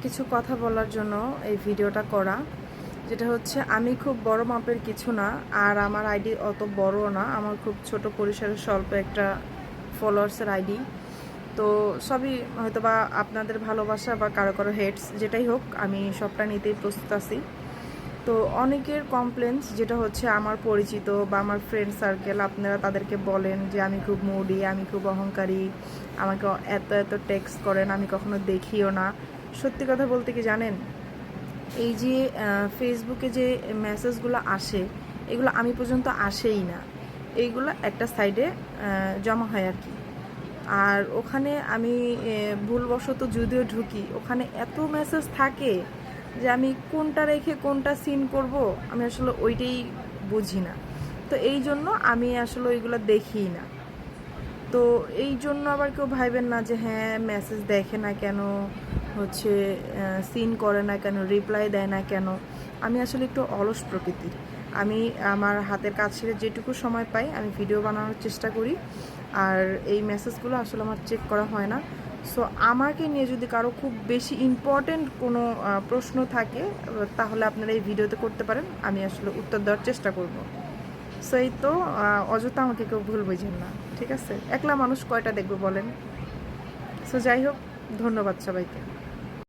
কিছু কথা বলার জন্য এই ভিডিওটা করা, যেটা হচ্ছে আমি খুব বড় মাপের কিছু না, আর আমার আইডি অত বড়ও না, আমার খুব ছোট পরিসরের স্বল্প একটা ফলোয়ার্সের আইডি। তো সবই হয়তো বা আপনাদের ভালোবাসা বা কারো কারো হেটস, যেটাই হোক আমি সবটা নিতেই প্রস্তুত আছি। তো অনেকের কমপ্লেন্টস যেটা হচ্ছে আমার পরিচিত বা আমার ফ্রেন্ড সার্কেল, আপনারা তাদেরকে বলেন যে আমি খুব মুডি, আমি খুব অহংকারী, আমাকে এত এত টেক্সট করেন, আমি কখনো দেখিও না। সত্যি কথা বলতে কি জানেন, এই যে ফেসবুকে যে মেসেজগুলো আসে, এগুলো আমি পর্যন্ত আসেই না, এইগুলো একটা সাইডে জমা হয় আর কি। আর ওখানে আমি ভুলবশত যদিও ঢুকি, ওখানে এত মেসেজ থাকে যে আমি কোনটা রেখে কোনটা সিন করব, আমি আসলে ওইটাই বুঝি না। তো এই জন্য আমি আসলে ওইগুলো দেখিই না। তো এই জন্য আবার কেউ ভাইবেন না যে হ্যাঁ মেসেজ দেখে না কেন, হচ্ছে সিন করে না কেন, রিপ্লাই দেয় না কেন। আমি আসলে একটু অলস প্রকৃতির। আমি আমার হাতের কাজ ছেড়ে যেটুকু সময় পাই আমি ভিডিও বানানোর চেষ্টা করি, আর এই মেসেজগুলো আসলে আমার চেক করা হয় না। সো আমাকে নিয়ে যদি কারো খুব বেশি ইম্পর্টেন্ট কোনো প্রশ্ন থাকে, তাহলে আপনারা এই ভিডিওতে করতে পারেন, আমি আসলে উত্তর দেওয়ার চেষ্টা করব। সো এই তো, অযথা আমাকে কেউ ভুল বুঝেন না, ঠিক আছে? একলা মানুষ কয়টা দেখবে বলেন? সো যাই হোক, ধন্যবাদ সবাইকে।